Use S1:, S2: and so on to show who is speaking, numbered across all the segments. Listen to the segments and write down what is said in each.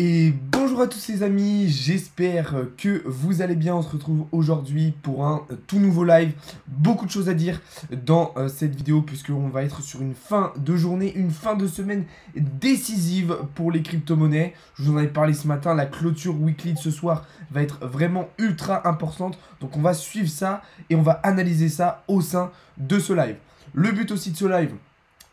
S1: Et bonjour à tous les amis, j'espère que vous allez bien. On se retrouve aujourd'hui pour un tout nouveau live. Beaucoup de choses à dire dans cette vidéo puisqu'on va être sur une fin de journée, une fin de semaine décisive pour les crypto-monnaies. Je vous en avais parlé ce matin, la clôture weekly de ce soir va être vraiment ultra importante. Donc on va suivre ça et on va analyser ça au sein de ce live. Le but aussi de ce live,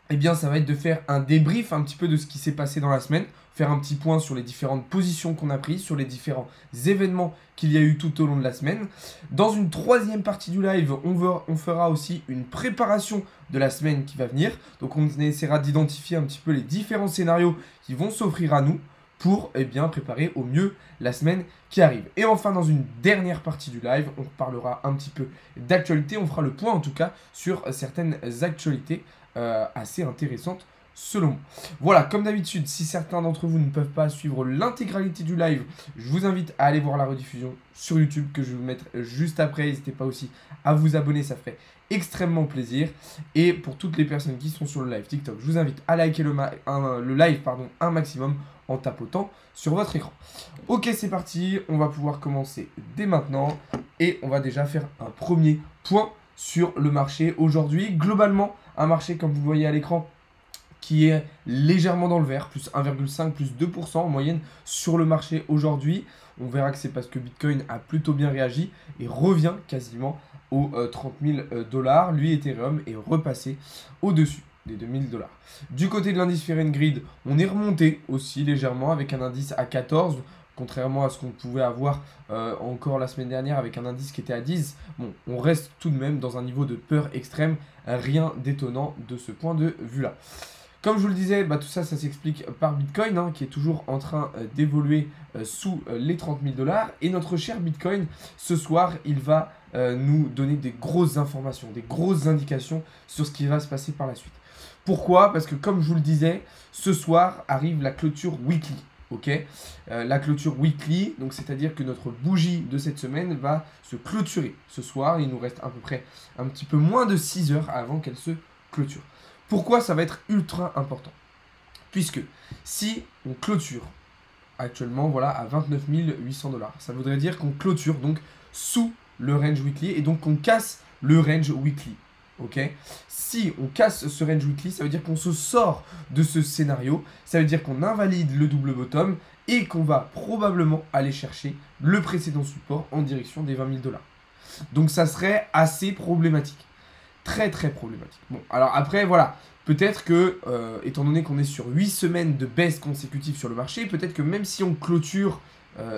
S1: eh bien, ça va être de faire un débrief un petit peu de ce qui s'est passé dans la semaine, faire un petit point sur les différentes positions qu'on a prises, sur les différents événements qu'il y a eu tout au long de la semaine. Dans une troisième partie du live, on fera aussi une préparation de la semaine qui va venir. Donc on essaiera d'identifier un petit peu les différents scénarios qui vont s'offrir à nous pour préparer au mieux la semaine qui arrive. Et enfin, dans une dernière partie du live, on parlera un petit peu d'actualité. On fera le point en tout cas sur certaines actualités assez intéressantes selon moi. Voilà, comme d'habitude, si certains d'entre vous ne peuvent pas suivre l'intégralité du live, je vous invite à aller voir la rediffusion sur YouTube que je vais vous mettre juste après. N'hésitez pas aussi à vous abonner, ça ferait extrêmement plaisir. Et pour toutes les personnes qui sont sur le live TikTok, je vous invite à liker le live un maximum en tapotant sur votre écran. Ok, c'est parti, on va pouvoir commencer dès maintenant et on va déjà faire un premier point sur le marché aujourd'hui. Globalement, un marché comme vous voyez à l'écran qui est légèrement dans le vert, plus 1,5, plus 2% en moyenne sur le marché aujourd'hui. On verra que c'est parce que Bitcoin a plutôt bien réagi et revient quasiment aux 30 000 $. Lui, Ethereum est repassé au-dessus des 2000 $. Du côté de l'indice Fear & Greed, on est remonté aussi légèrement avec un indice à 14, contrairement à ce qu'on pouvait avoir encore la semaine dernière avec un indice qui était à 10. Bon, on reste tout de même dans un niveau de peur extrême, rien d'étonnant de ce point de vue-là. Comme je vous le disais, tout ça, ça s'explique par Bitcoin, qui est toujours en train d'évoluer sous les 30 000 $. Et notre cher Bitcoin, ce soir, il va nous donner des grosses informations, des grosses indications sur ce qui va se passer par la suite. Pourquoi? Parce que comme je vous le disais, ce soir arrive la clôture weekly. Ok, la clôture weekly, donc c'est-à-dire que notre bougie de cette semaine va se clôturer ce soir. Il nous reste à peu près un petit peu moins de 6 heures avant qu'elle se clôture. Pourquoi ça va être ultra important? Puisque si on clôture actuellement voilà, à 29 800 $, ça voudrait dire qu'on clôture donc sous le range weekly et donc qu'on casse le range weekly. Ok, si on casse ce range weekly, ça veut dire qu'on se sort de ce scénario, ça veut dire qu'on invalide le double bottom et qu'on va probablement aller chercher le précédent support en direction des 20 000 $. Donc ça serait assez problématique. Très très problématique. Bon, alors après, voilà, peut-être que, étant donné qu'on est sur 8 semaines de baisse consécutive sur le marché, peut-être que même si on clôture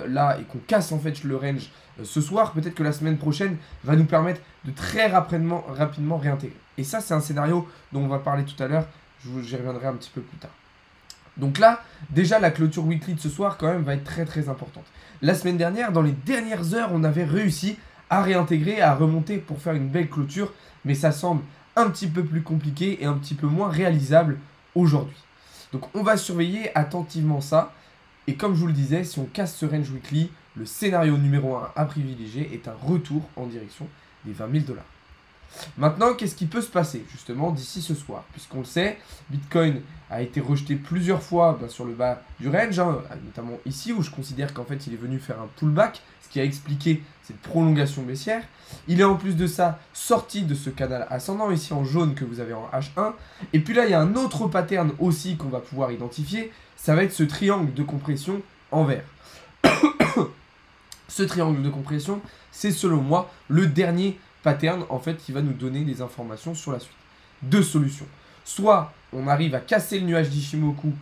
S1: là et qu'on casse en fait le range ce soir, peut-être que la semaine prochaine va nous permettre de très rapidement réintégrer. Et ça, c'est un scénario dont on va parler tout à l'heure, j'y reviendrai un petit peu plus tard. Donc là, déjà, la clôture weekly de ce soir, quand même, va être très très importante. La semaine dernière, dans les dernières heures, on avait réussi à réintégrer, à remonter pour faire une belle clôture, mais ça semble un petit peu plus compliqué et un petit peu moins réalisable aujourd'hui. Donc on va surveiller attentivement ça, et comme je vous le disais, si on casse ce range weekly, le scénario numéro 1 à privilégier est un retour en direction des 20 000 $. Maintenant, qu'est-ce qui peut se passer justement d'ici ce soir? Puisqu'on le sait, Bitcoin a été rejeté plusieurs fois sur le bas du range, notamment ici où je considère qu'en fait il est venu faire un pullback, ce qui a expliqué cette prolongation baissière. Il est en plus de ça sorti de ce canal ascendant ici en jaune que vous avez en H1. Et puis là, il y a un autre pattern aussi qu'on va pouvoir identifier, ça va être ce triangle de compression en vert. Ce triangle de compression, c'est selon moi le dernier pattern en fait qui va nous donner des informations sur la suite. Deux solutions. Soit on arrive à casser le nuage d'Ishimoku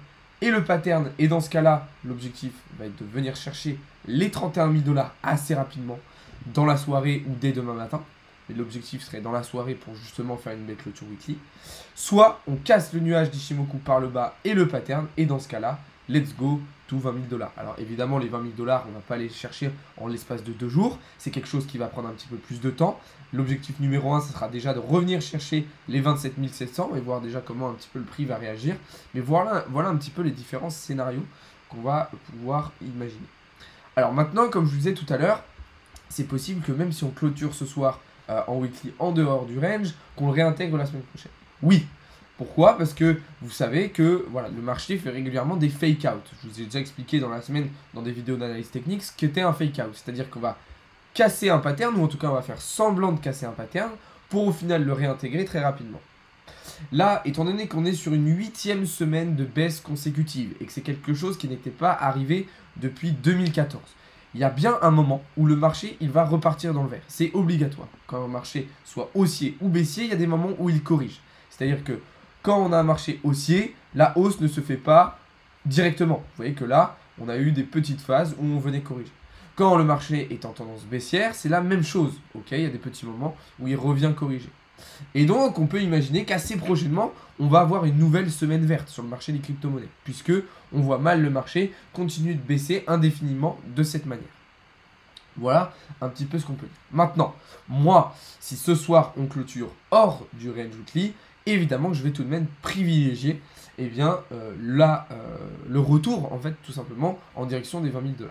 S1: et le pattern, et dans ce cas-là, l'objectif va être de venir chercher les 31 000 $ assez rapidement dans la soirée ou dès demain matin. Et l'objectif serait dans la soirée pour justement faire une belle clôture weekly. Soit on casse le nuage d'Ishimoku par le bas et le pattern, et dans ce cas-là, let's go to 20 000 $. Alors évidemment, les 20 000 $, on ne va pas les chercher en l'espace de 2 jours. C'est quelque chose qui va prendre un petit peu plus de temps. L'objectif numéro 1, ce sera déjà de revenir chercher les 27 700 et voir déjà comment un petit peu le prix va réagir. Mais voilà un petit peu les différents scénarios qu'on va pouvoir imaginer. Alors maintenant, comme je vous disais tout à l'heure, c'est possible que même si on clôture ce soir en weekly en dehors du range, qu'on le réintègre la semaine prochaine. Oui, Pourquoi? Parce que vous savez que voilà, le marché fait régulièrement des fake-out. Je vous ai déjà expliqué dans la semaine, dans des vidéos d'analyse technique, ce qu'était un fake-out. C'est-à-dire qu'on va casser un pattern, ou en tout cas on va faire semblant de casser un pattern, pour au final le réintégrer très rapidement. Là, étant donné qu'on est sur une 8e semaine de baisse consécutive, et que c'est quelque chose qui n'était pas arrivé depuis 2014, il y a bien un moment où le marché il va repartir dans le vert. C'est obligatoire. Quand un marché soit haussier ou baissier, il y a des moments où il corrige. C'est-à-dire que quand on a un marché haussier, la hausse ne se fait pas directement. Vous voyez que là, on a eu des petites phases où on venait corriger. Quand le marché est en tendance baissière, c'est la même chose. Ok, il y a des petits moments où il revient corriger. Et donc, on peut imaginer qu'assez prochainement, on va avoir une nouvelle semaine verte sur le marché des crypto-monnaies, puisque on voit mal le marché continuer de baisser indéfiniment de cette manière. Voilà un petit peu ce qu'on peut dire. Maintenant, moi, si ce soir on clôture hors du range weekly, évidemment que je vais tout de même privilégier le retour, en fait, tout simplement, en direction des 20 000 $.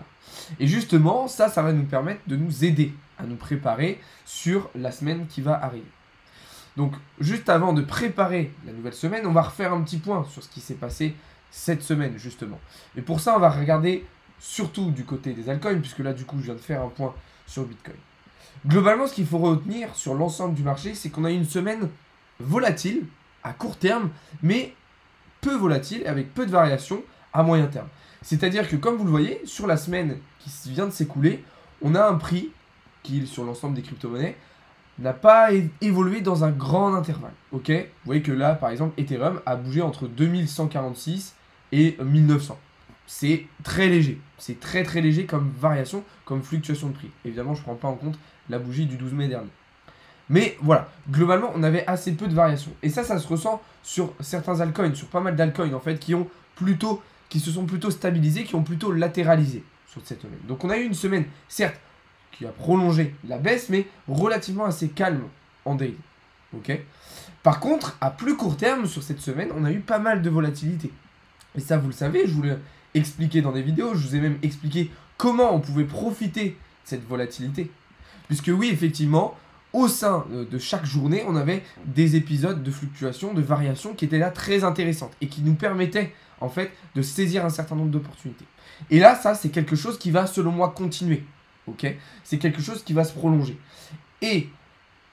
S1: Et justement, ça va nous permettre de nous aider à nous préparer sur la semaine qui va arriver. Donc, juste avant de préparer la nouvelle semaine, on va refaire un petit point sur ce qui s'est passé cette semaine, justement. Et pour ça, on va regarder surtout du côté des altcoins, puisque là, du coup, je viens de faire un point sur Bitcoin. Globalement, ce qu'il faut retenir sur l'ensemble du marché, c'est qu'on a eu une semaine volatile, à court terme, mais peu volatile, avec peu de variations à moyen terme. C'est-à-dire que, comme vous le voyez, sur la semaine qui vient de s'écouler, on a un prix qui, sur l'ensemble des crypto-monnaies, n'a pas évolué dans un grand intervalle. Ok, vous voyez que là, par exemple, Ethereum a bougé entre 2146 et 1900. C'est très léger. C'est très très léger comme variation, comme fluctuation de prix. Évidemment, je ne prends pas en compte la bougie du 12 mai dernier. Mais voilà, globalement, on avait assez peu de variations. Et ça se ressent sur certains altcoins, sur pas mal d'altcoins en fait, qui se sont plutôt stabilisés, qui ont plutôt latéralisé sur cette semaine. Donc on a eu une semaine, certes, qui a prolongé la baisse, mais relativement assez calme en daily. Ok. Par contre, à plus court terme, sur cette semaine, on a eu pas mal de volatilité. Et ça, vous le savez, je vous l'ai expliqué dans des vidéos, je vous ai même expliqué comment on pouvait profiter de cette volatilité. Puisque oui, effectivement, au sein de chaque journée, on avait des épisodes de fluctuations, de variations qui étaient là très intéressantes et qui nous permettaient en fait de saisir un certain nombre d'opportunités. Et là, ça, c'est quelque chose qui va, selon moi, continuer. Ok, c'est quelque chose qui va se prolonger. Et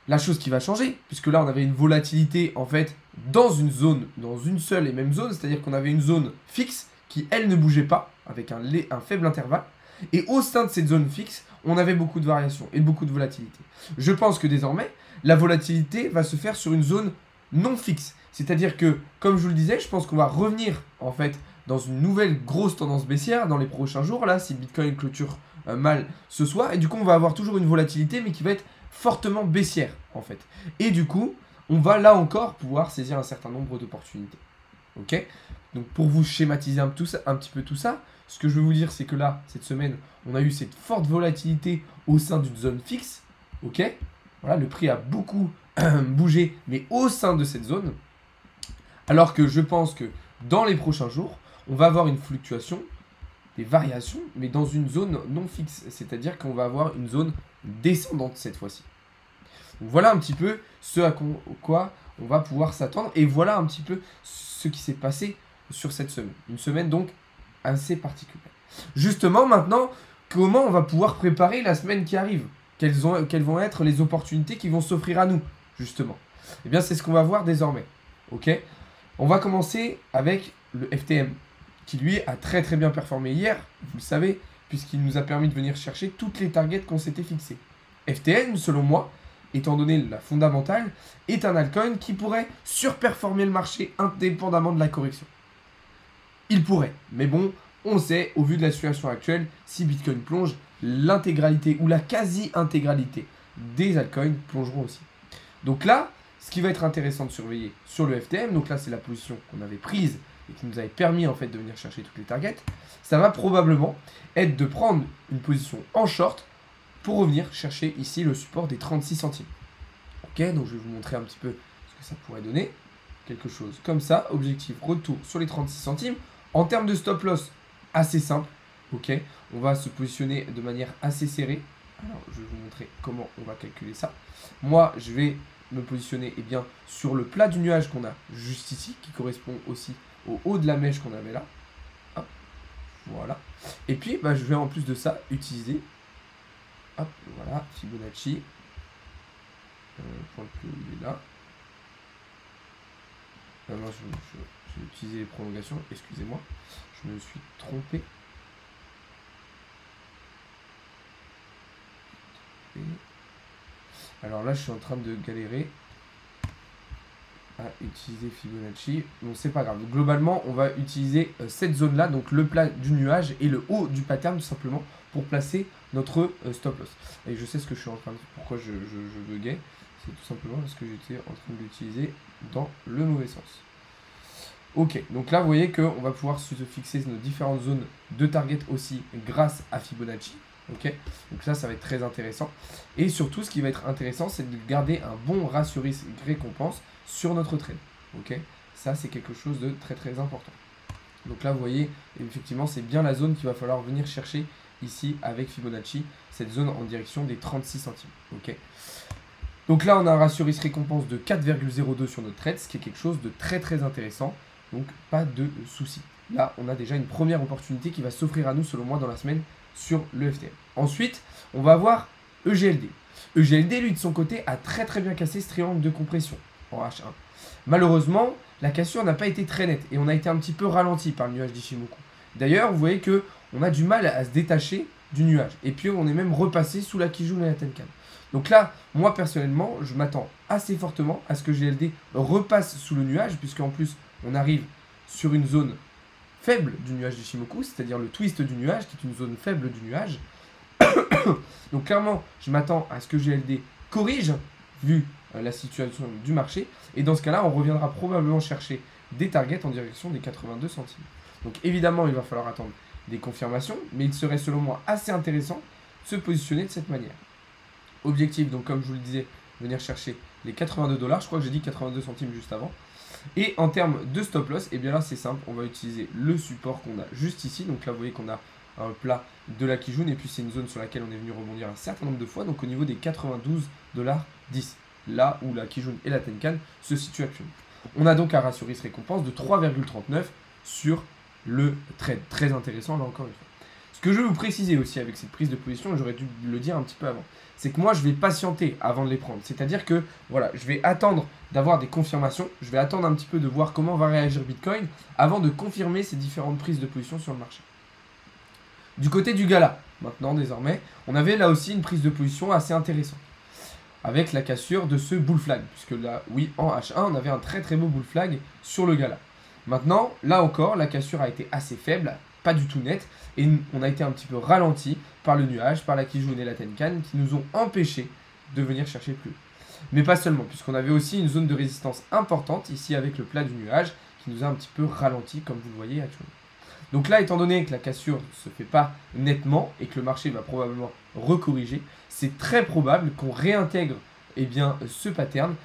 S1: la chose qui va changer, puisque là on avait une volatilité en fait dans une zone, dans une seule et même zone, c'est-à-dire qu'on avait une zone fixe qui elle ne bougeait pas, avec un faible intervalle, et au sein de cette zone fixe, on avait beaucoup de variations et beaucoup de volatilité. Je pense que désormais, la volatilité va se faire sur une zone non fixe. C'est-à-dire que, comme je vous le disais, je pense qu'on va revenir en fait dans une nouvelle grosse tendance baissière dans les prochains jours, là, si Bitcoin clôture mal ce soir, et du coup on va avoir toujours une volatilité mais qui va être fortement baissière en fait, et du coup on va là encore pouvoir saisir un certain nombre d'opportunités. Ok, donc pour vous schématiser un petit peu tout ça, ce que je veux vous dire c'est que là cette semaine on a eu cette forte volatilité au sein d'une zone fixe. Ok, voilà, le prix a beaucoup bougé mais au sein de cette zone, alors que je pense que dans les prochains jours on va avoir une fluctuation, des variations, mais dans une zone non fixe. C'est-à-dire qu'on va avoir une zone descendante cette fois-ci. Donc voilà un petit peu ce à quoi on va pouvoir s'attendre. Et voilà un petit peu ce qui s'est passé sur cette semaine. Une semaine donc assez particulière. Justement maintenant, comment on va pouvoir préparer la semaine qui arrive? Quelles vont être les opportunités qui vont s'offrir à nous, justement? Eh bien, c'est ce qu'on va voir désormais. Ok, on va commencer avec le FTM, qui lui a très très bien performé hier, vous le savez, puisqu'il nous a permis de venir chercher toutes les targets qu'on s'était fixées. FTM, selon moi, étant donné la fondamentale, est un altcoin qui pourrait surperformer le marché indépendamment de la correction. Il pourrait, mais bon, on sait, au vu de la situation actuelle, si Bitcoin plonge, l'intégralité ou la quasi-intégralité des altcoins plongeront aussi. Donc là, ce qui va être intéressant de surveiller sur le FTM, donc là c'est la position qu'on avait prise et qui nous avait permis en fait de venir chercher toutes les targets, ça va probablement être de prendre une position en short pour revenir chercher ici le support des 36 centimes. Ok, donc je vais vous montrer un petit peu ce que ça pourrait donner. Quelque chose comme ça, objectif retour sur les 36 centimes. En termes de stop loss, assez simple. Ok, on va se positionner de manière assez serrée. Alors je vais vous montrer comment on va calculer ça. Moi je vais me positionner bien, sur le plat du nuage qu'on a juste ici, qui correspond aussi au haut de la mèche qu'on avait là. Hop, voilà. Et puis, je vais en plus de ça utiliser, hop, voilà, Fibonacci. Point plus haut, il est là. Non, j'ai utilisé les prolongations, excusez-moi, je me suis trompé. Alors là, je suis en train de galérer à utiliser Fibonacci. Bon, c'est pas grave. Globalement, on va utiliser cette zone-là, donc le plat du nuage et le haut du pattern, tout simplement, pour placer notre stop loss. Et je sais ce que je suis en train de faire, pourquoi je buguais. C'est tout simplement parce que j'étais en train de l'utiliser dans le mauvais sens. Ok, donc là, vous voyez qu'on va pouvoir se fixer nos différentes zones de target aussi grâce à Fibonacci. Ok, donc ça va être très intéressant. Et surtout, ce qui va être intéressant, c'est de garder un bon ratio risque-récompense sur notre trade. Ok, ça, c'est quelque chose de très très important. Donc là, vous voyez, effectivement, c'est bien la zone qu'il va falloir venir chercher ici avec Fibonacci, cette zone en direction des 36 centimes. Ok. Donc là, on a un ratio risque-récompense de 4,02 sur notre trade, ce qui est quelque chose de très très intéressant. Donc pas de souci. Là, on a déjà une première opportunité qui va s'offrir à nous, selon moi, dans la semaine sur le FTM. Ensuite, on va voir EGLD. EGLD, lui, de son côté, a très très bien cassé ce triangle de compression en H1. Malheureusement, la cassure n'a pas été très nette et on a été un petit peu ralenti par le nuage d'Ichimoku. D'ailleurs, vous voyez qu'on a du mal à se détacher du nuage. Et puis, on est même repassé sous la Kijun et la Tenkan. Donc là, moi personnellement, je m'attends assez fortement à ce que GLD repasse sous le nuage, puisqu'en plus, on arrive sur une zone faible du nuage d'Ichimoku, c'est-à-dire le twist du nuage, qui est une zone faible du nuage. Donc clairement, je m'attends à ce que GLD corrige, vu la situation du marché. Et dans ce cas-là, on reviendra probablement chercher des targets en direction des 82 centimes. Donc évidemment, il va falloir attendre des confirmations, mais il serait selon moi assez intéressant de se positionner de cette manière. Objectif, donc comme je vous le disais, venir chercher les 82 $. Je crois que j'ai dit 82 centimes juste avant. Et en termes de stop loss, et bien là c'est simple, on va utiliser le support qu'on a juste ici. Donc là vous voyez qu'on a un plat de la Kijun et puis c'est une zone sur laquelle on est venu rebondir un certain nombre de fois. Donc au niveau des 92,10 $, là où la Kijun et la Tenkan se situent actuellement. On a donc un ratio risque-récompense de 3,39 sur le trade. Très intéressant là encore une fois. Ce que je veux vous préciser aussi avec cette prise de position, et j'aurais dû le dire un petit peu avant, c'est que moi je vais patienter avant de les prendre. C'est-à-dire que voilà, je vais attendre d'avoir des confirmations, je vais attendre un petit peu de voir comment va réagir Bitcoin avant de confirmer ces différentes prises de position sur le marché. Du côté du gala, maintenant désormais, on avait là aussi une prise de position assez intéressante avec la cassure de ce bull flag, puisque là, oui, en H1, on avait un très très beau bull flag sur le gala. Maintenant, là encore, la cassure a été assez faible, pas du tout nette, et on a été un petit peu ralenti par le nuage, par la Kijun et la Tenkan, qui nous ont empêchés de venir chercher plus haut. Mais pas seulement, puisqu'on avait aussi une zone de résistance importante, ici avec le plat du nuage, qui nous a un petit peu ralenti, comme vous le voyez actuellement. Donc là, étant donné que la cassure ne se fait pas nettement, et que le marché va probablement recorriger, c'est très probable qu'on réintègre ce pattern,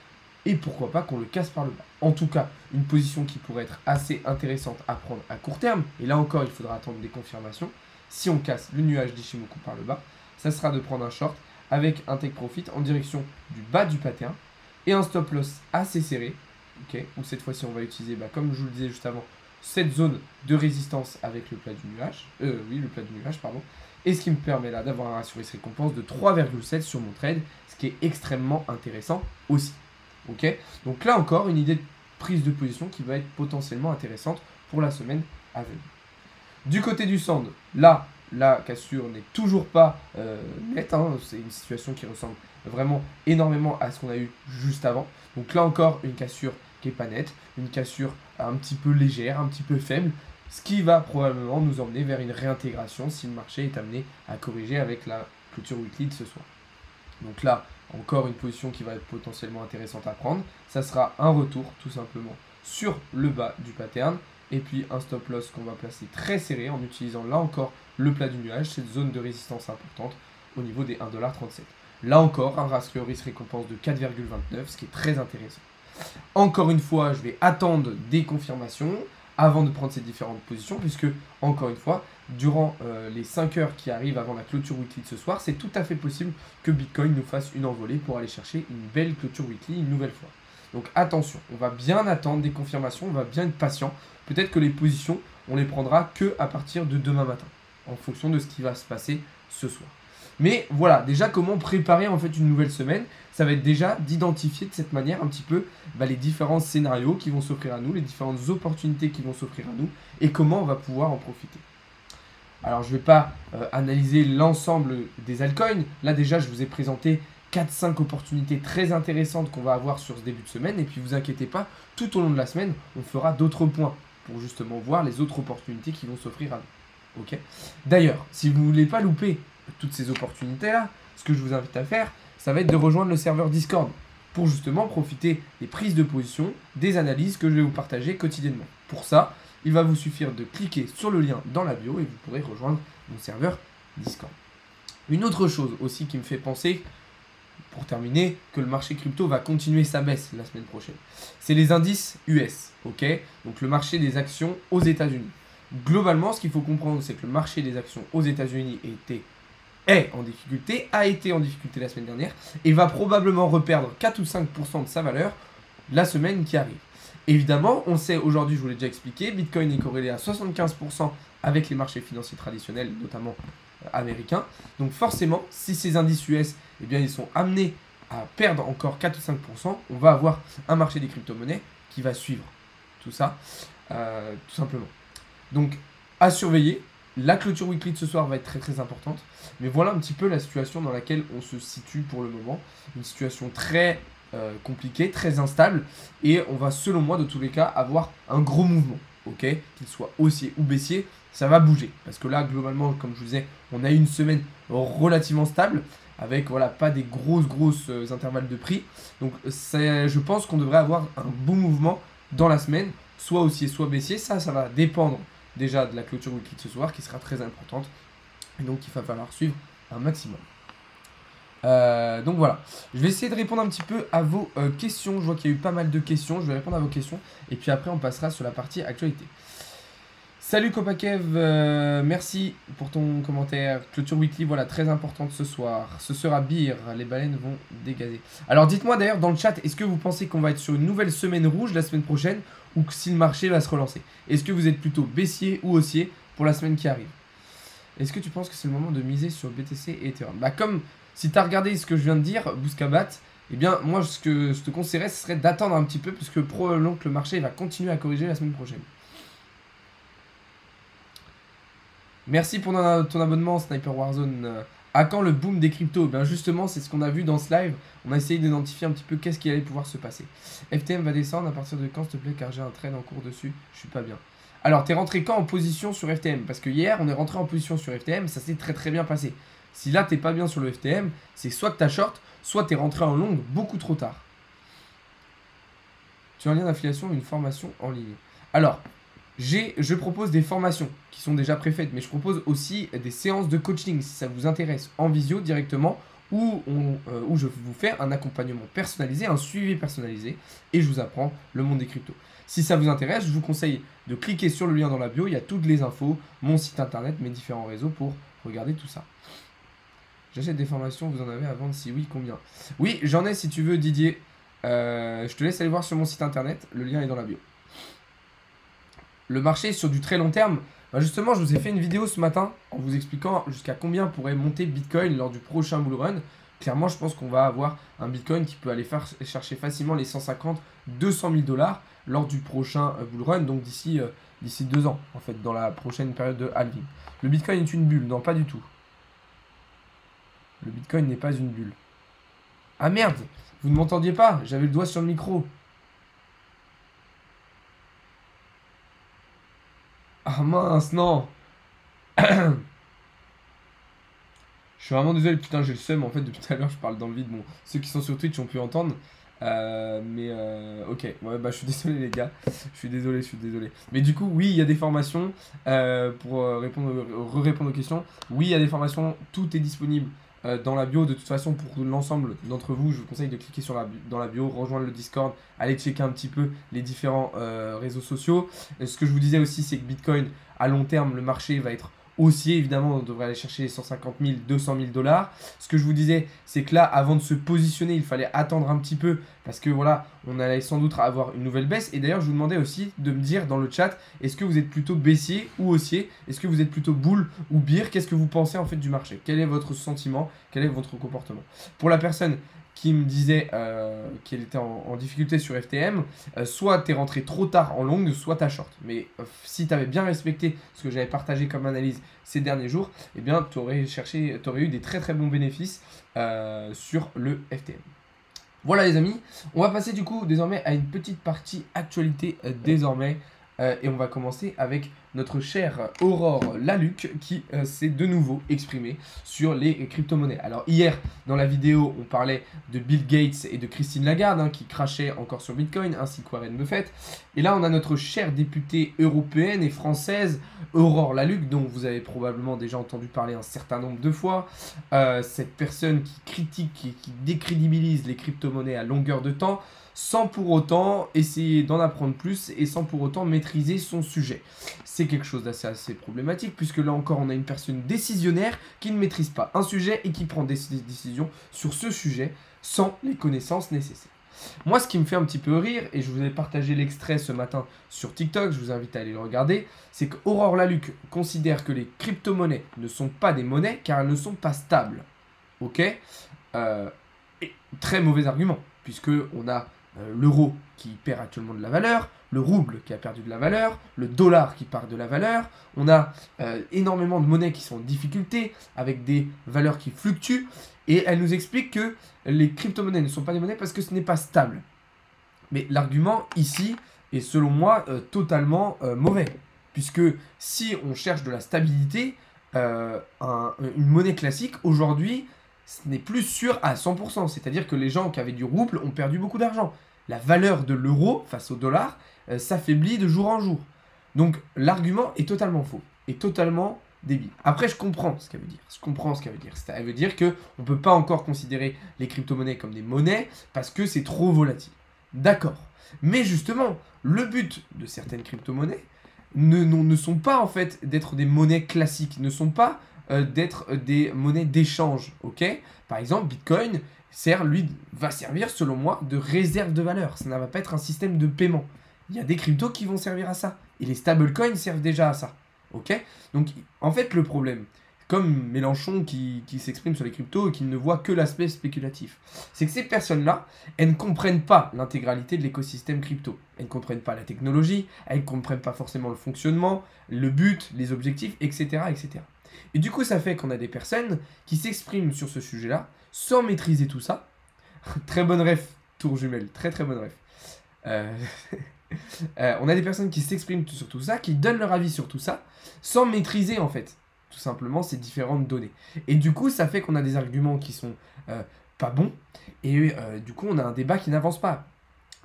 S1: et pourquoi pas qu'on le casse par le bas. En tout cas, une position qui pourrait être assez intéressante à prendre à court terme, et là encore, il faudra attendre des confirmations. Si on casse le nuage d'Ichimoku par le bas, ça sera de prendre un short avec un take profit en direction du bas du pattern, et un stop loss assez serré, okay, où cette fois-ci on va utiliser, comme je vous le disais juste avant, cette zone de résistance avec le plat du nuage, et ce qui me permet là d'avoir un ratio risque-récompense de 3,7 sur mon trade, ce qui est extrêmement intéressant aussi. Okay, donc là encore, une idée de prise de position qui va être potentiellement intéressante pour la semaine à venir. Du côté du sand, là, la cassure n'est toujours pas nette, hein, c'est une situation qui ressemble vraiment énormément à ce qu'on a eu juste avant. Donc là encore, une cassure qui n'est pas nette, une cassure un petit peu légère, un petit peu faible, ce qui va probablement nous emmener vers une réintégration si le marché est amené à corriger avec la clôture weekly de ce soir. Donc là, encore une position qui va être potentiellement intéressante à prendre. Ça sera un retour tout simplement sur le bas du pattern. Et puis un stop loss qu'on va placer très serré en utilisant là encore le plat du nuage, cette zone de résistance importante au niveau des 1,37 $. Là encore, un ratio risque-récompense de 4,29, ce qui est très intéressant. Encore une fois, je vais attendre des confirmations avant de prendre ces différentes positions, puisque, encore une fois, durant les 5 heures qui arrivent avant la clôture weekly de ce soir, c'est tout à fait possible que Bitcoin nous fasse une envolée pour aller chercher une belle clôture weekly une nouvelle fois. Donc attention, on va bien attendre des confirmations, on va bien être patient. Peut-être que les positions, on les prendra que à partir de demain matin, en fonction de ce qui va se passer ce soir. Mais voilà, déjà comment préparer en fait une nouvelle semaine, ça va être déjà d'identifier de cette manière un petit peu les différents scénarios qui vont s'offrir à nous, les différentes opportunités qui vont s'offrir à nous et comment on va pouvoir en profiter. Alors je ne vais pas analyser l'ensemble des altcoins, là déjà je vous ai présenté 4-5 opportunités très intéressantes qu'on va avoir sur ce début de semaine et puis vous inquiétez pas, tout au long de la semaine on fera d'autres points pour justement voir les autres opportunités qui vont s'offrir à nous. Ok. D'ailleurs, si vous ne voulez pas louper toutes ces opportunités-là, ce que je vous invite à faire, ça va être de rejoindre le serveur Discord pour justement profiter des prises de position, des analyses que je vais vous partager quotidiennement. Pour ça, il va vous suffire de cliquer sur le lien dans la bio et vous pourrez rejoindre mon serveur Discord. Une autre chose aussi qui me fait penser, pour terminer, que le marché crypto va continuer sa baisse la semaine prochaine. C'est les indices US, ok? Donc le marché des actions aux États-Unis. Globalement, ce qu'il faut comprendre, c'est que le marché des actions aux États-Unis est en difficulté, a été en difficulté la semaine dernière et va probablement reperdre 4 ou 5% de sa valeur la semaine qui arrive. Évidemment, on sait aujourd'hui, je vous l'ai déjà expliqué, Bitcoin est corrélé à 75% avec les marchés financiers traditionnels, notamment américains. Donc forcément, si ces indices US, eh bien, ils sont amenés à perdre encore 4 ou 5%, on va avoir un marché des crypto-monnaies qui va suivre tout ça, tout simplement. Donc, à surveiller. La clôture weekly de ce soir va être très très importante. Mais voilà un petit peu la situation dans laquelle on se situe pour le moment. Une situation très compliquée, très instable. Et on va, selon moi, de tous les cas, avoir un gros mouvement. Ok, qu'il soit haussier ou baissier, ça va bouger. Parce que là, globalement, comme je vous disais, on a eu une semaine relativement stable. Avec voilà, pas des grosses intervalles de prix. Donc je pense qu'on devrait avoir un bon mouvement dans la semaine. Soit haussier, soit baissier. Ça va dépendre déjà de la clôture weekly de ce soir qui sera très importante. Et donc il va falloir suivre un maximum. Donc voilà, je vais essayer de répondre un petit peu à vos questions. Je vois qu'il y a eu pas mal de questions, je vais répondre à vos questions. Et puis après on passera sur la partie actualité. Salut Copakev, merci pour ton commentaire. Clôture weekly, voilà, très importante ce soir. Ce sera beer, les baleines vont dégazer. Alors dites-moi d'ailleurs dans le chat, est-ce que vous pensez qu'on va être sur une nouvelle semaine rouge la semaine prochaine ou que si le marché va se relancer? Est-ce que vous êtes plutôt baissier ou haussier pour la semaine qui arrive? Est-ce que tu penses que c'est le moment de miser sur BTC et Ethereum? Bah comme si tu as regardé ce que je viens de dire, Bouscabat, eh bien moi ce que je te conseillerais ce serait d'attendre un petit peu puisque probablement que le marché va continuer à corriger la semaine prochaine. Merci pour ton abonnement Sniper Warzone. À quand le boom des cryptos? Ben justement, c'est ce qu'on a vu dans ce live. On a essayé d'identifier un petit peu qu'est-ce qui allait pouvoir se passer. FTM va descendre à partir de quand, s'il te plaît, car j'ai un trade en cours dessus. Je suis pas bien. Alors, t'es rentré quand en position sur FTM? Parce que hier, on est rentré en position sur FTM, ça s'est très bien passé. Si là, t'es pas bien sur le FTM, c'est soit que t'as short, soit t'es rentré en long beaucoup trop tard. Tu as un lien d'affiliation ou une formation en ligne? Alors, je propose des formations qui sont déjà préfaites, mais je propose aussi des séances de coaching si ça vous intéresse en visio directement où je vous fais un accompagnement personnalisé, un suivi personnalisé et je vous apprends le monde des cryptos. Si ça vous intéresse, je vous conseille de cliquer sur le lien dans la bio, il y a toutes les infos, mon site internet, mes différents réseaux pour regarder tout ça. J'achète des formations, vous en avez à vendre? Si oui, combien? Oui, j'en ai si tu veux Didier. Je te laisse aller voir sur mon site internet, le lien est dans la bio. Le marché sur du très long terme, bah justement, je vous ai fait une vidéo ce matin en vous expliquant jusqu'à combien pourrait monter Bitcoin lors du prochain bull run. Clairement, je pense qu'on va avoir un Bitcoin qui peut aller chercher facilement les 150, 200 000 dollars lors du prochain bull run, donc d'ici 2 ans, en fait, dans la prochaine période de halving. Le Bitcoin est une bulle? Non, pas du tout. Le Bitcoin n'est pas une bulle. Ah merde, vous ne m'entendiez pas, j'avais le doigt sur le micro. Ah mince, non. Je suis vraiment désolé, putain, j'ai le seum en fait depuis tout à l'heure, je parle dans le vide. Bon, ceux qui sont sur Twitch ont pu entendre. Ok, ouais, bah je suis désolé les gars, je suis désolé. Mais du coup, oui, il y a des formations pour répondre aux questions. Oui, il y a des formations, tout est disponible dans la bio. De toute façon, pour l'ensemble d'entre vous, je vous conseille de cliquer dans la bio, rejoindre le Discord, aller checker un petit peu les différents réseaux sociaux. Ce que je vous disais aussi, c'est que Bitcoin, à long terme, le marché va être haussier. Évidemment, on devrait aller chercher les 150 000, 200 000 dollars. Ce que je vous disais, c'est que là, avant de se positionner, il fallait attendre un petit peu parce que voilà, on allait sans doute avoir une nouvelle baisse. Et d'ailleurs, je vous demandais aussi de me dire dans le chat, est-ce que vous êtes plutôt baissier ou haussier? Est-ce que vous êtes plutôt bull ou bear? Qu'est-ce que vous pensez en fait du marché? Quel est votre sentiment? Quel est votre comportement? Pour la personne qui me disait qu'elle était en difficulté sur FTM, soit tu es rentré trop tard en longue, soit tu as short. Mais si tu avais bien respecté ce que j'avais partagé comme analyse ces derniers jours, eh bien tu aurais eu des très très bons bénéfices sur le FTM. Voilà les amis, on va passer du coup désormais à une petite partie actualité désormais. Et on va commencer avec notre chère Aurore Laluc qui s'est de nouveau exprimée sur les crypto-monnaies. Alors hier, dans la vidéo, on parlait de Bill Gates et de Christine Lagarde qui crachaient encore sur Bitcoin, ainsi que Warren Buffett. Et là, on a notre chère députée européenne et française, Aurore Laluc, dont vous avez probablement déjà entendu parler un certain nombre de fois. Cette personne qui critique et qui décrédibilise les crypto-monnaies à longueur de temps, sans pour autant essayer d'en apprendre plus et sans pour autant maîtriser son sujet. C'est quelque chose d'assez assez problématique puisque là encore on a une personne décisionnaire qui ne maîtrise pas un sujet et qui prend des décisions sur ce sujet sans les connaissances nécessaires. Moi ce qui me fait un petit peu rire, et je vous ai partagé l'extrait ce matin sur TikTok, je vous invite à aller le regarder, c'est qu'Aurore Laluc considère que les crypto-monnaies ne sont pas des monnaies car elles ne sont pas stables. Ok, et très mauvais argument puisque on a l'euro qui perd actuellement de la valeur, le rouble qui a perdu de la valeur, le dollar qui perd de la valeur. On a énormément de monnaies qui sont en difficulté, avec des valeurs qui fluctuent. Et elle nous explique que les crypto-monnaies ne sont pas des monnaies parce que ce n'est pas stable. Mais l'argument ici est selon moi totalement mauvais. Puisque si on cherche de la stabilité, une monnaie classique, aujourd'hui, ce n'est plus sûr à 100%. C'est-à-dire que les gens qui avaient du rouble ont perdu beaucoup d'argent. La valeur de l'euro face au dollar s'affaiblit de jour en jour. Donc l'argument est totalement faux, et totalement débile. Après, je comprends ce qu'elle veut dire. Je comprends ce qu'elle veut dire. Elle veut dire qu'on ne peut pas encore considérer les crypto-monnaies comme des monnaies parce que c'est trop volatile. D'accord. Mais justement, le but de certaines crypto-monnaies ne sont pas en fait d'être des monnaies classiques, ne sont pas d'être des monnaies d'échange, ok? Par exemple, Bitcoin va servir, selon moi, de réserve de valeur. Ça ne va pas être un système de paiement. Il y a des cryptos qui vont servir à ça. Et les stablecoins servent déjà à ça, ok? Donc, en fait, le problème, comme Mélenchon qui s'exprime sur les cryptos et qui ne voit que l'aspect spéculatif, c'est que ces personnes-là, elles ne comprennent pas l'intégralité de l'écosystème crypto. Elles ne comprennent pas la technologie, elles ne comprennent pas forcément le fonctionnement, le but, les objectifs, etc., etc. Et du coup, ça fait qu'on a des personnes qui s'expriment sur ce sujet-là sans maîtriser tout ça. Très bonne ref, tour jumelle, très très bonne ref. On a des personnes qui s'expriment sur tout ça, qui donnent leur avis sur tout ça, sans maîtriser en fait, tout simplement, ces différentes données. Et du coup, ça fait qu'on a des arguments qui sont pas bons, et du coup, on a un débat qui n'avance pas.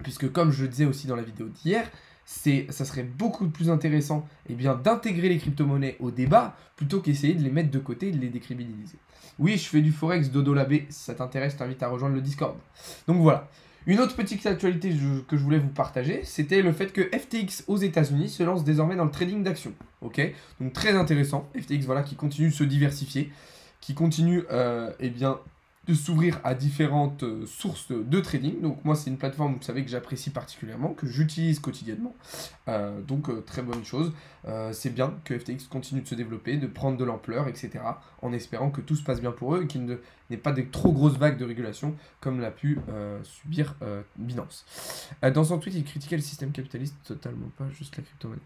S1: Puisque comme je le disais aussi dans la vidéo d'hier, ça serait beaucoup plus intéressant d'intégrer les crypto-monnaies au débat plutôt qu'essayer de les mettre de côté et de les décrédibiliser. Oui, je fais du Forex Dodo Labé, si ça t'intéresse, je t'invite à rejoindre le Discord. Donc voilà. Une autre petite actualité que je voulais vous partager, c'était le fait que FTX aux États-Unis se lance désormais dans le trading d'actions. Ok, donc très intéressant. FTX, voilà, qui continue de se diversifier, qui continue de s'ouvrir à différentes sources de trading. Donc moi, c'est une plateforme, vous savez, que j'apprécie particulièrement, que j'utilise quotidiennement. Très bonne chose. C'est bien que FTX continue de se développer, de prendre de l'ampleur, etc. En espérant que tout se passe bien pour eux et qu'il n'ait pas de trop grosses vagues de régulation comme l'a pu subir Binance. Dans son tweet, il critiquait le système capitaliste, totalement pas juste la crypto-monnaie.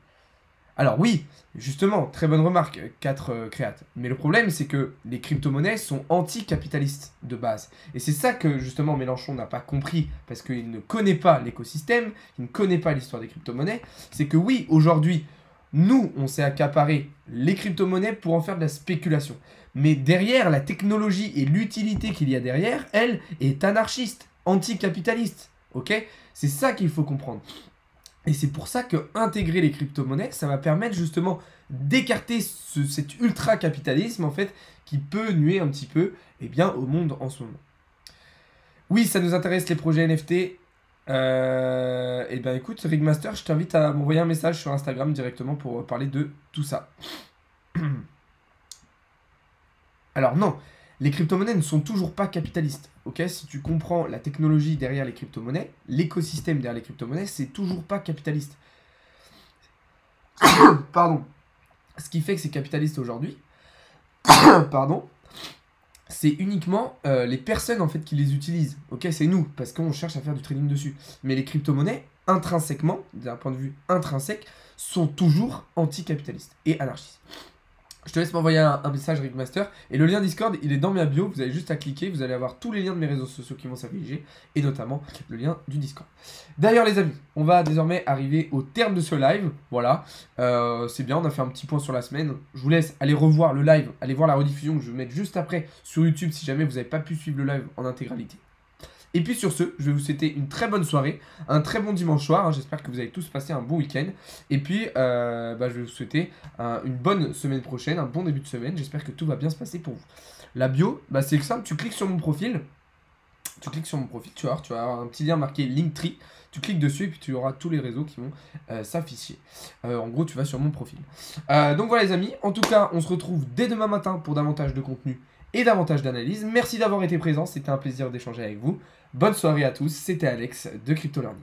S1: Alors oui, justement, très bonne remarque, 4 créates. Mais le problème, c'est que les crypto-monnaies sont anti-capitalistes de base. Et c'est ça que, justement, Mélenchon n'a pas compris, parce qu'il ne connaît pas l'écosystème, il ne connaît pas l'histoire des crypto-monnaies. C'est que oui, aujourd'hui, nous, on s'est accaparé les crypto-monnaies pour en faire de la spéculation. Mais derrière, la technologie et l'utilité qu'il y a derrière, elle, est anarchiste, anti-capitaliste. Ok? C'est ça qu'il faut comprendre. Et c'est pour ça que intégrer les crypto-monnaies, ça va permettre justement d'écarter cet ultra-capitalisme, en fait, qui peut nuire un petit peu, eh bien, au monde en ce moment. Oui, ça nous intéresse les projets NFT. Eh bien, écoute, Rigmaster, je t'invite à m'envoyer un message sur Instagram directement pour parler de tout ça. Alors non, les crypto-monnaies ne sont toujours pas capitalistes. Ok, si tu comprends la technologie derrière les crypto-monnaies, l'écosystème derrière les crypto-monnaies, c'est toujours pas capitaliste. Pardon. Ce qui fait que c'est capitaliste aujourd'hui, pardon, c'est uniquement les personnes en fait qui les utilisent. Ok, c'est nous, parce qu'on cherche à faire du trading dessus. Mais les crypto-monnaies, intrinsèquement, d'un point de vue intrinsèque, sont toujours anticapitalistes et anarchistes. Je te laisse m'envoyer un message Rigmaster. Et le lien Discord, il est dans ma bio. Vous avez juste à cliquer. Vous allez avoir tous les liens de mes réseaux sociaux qui vont s'afficher. Et notamment le lien du Discord. D'ailleurs les amis, on va désormais arriver au terme de ce live. Voilà. C'est bien, on a fait un petit point sur la semaine. Je vous laisse aller revoir le live. Aller voir la rediffusion que je vais mettre juste après sur YouTube si jamais vous n'avez pas pu suivre le live en intégralité. Et puis sur ce, je vais vous souhaiter une très bonne soirée, un très bon dimanche soir, hein, j'espère que vous avez tous passé un bon week-end. Et puis, je vais vous souhaiter une bonne semaine prochaine, un bon début de semaine, j'espère que tout va bien se passer pour vous. La bio, c'est simple, tu cliques sur mon profil, tu vas avoir un petit lien marqué Linktree, tu cliques dessus et puis tu auras tous les réseaux qui vont s'afficher. En gros, tu vas sur mon profil. Donc voilà les amis, en tout cas, on se retrouve dès demain matin pour davantage de contenu et davantage d'analyse. Merci d'avoir été présent, c'était un plaisir d'échanger avec vous. Bonne soirée à tous, c'était Alex de Crypto Learning.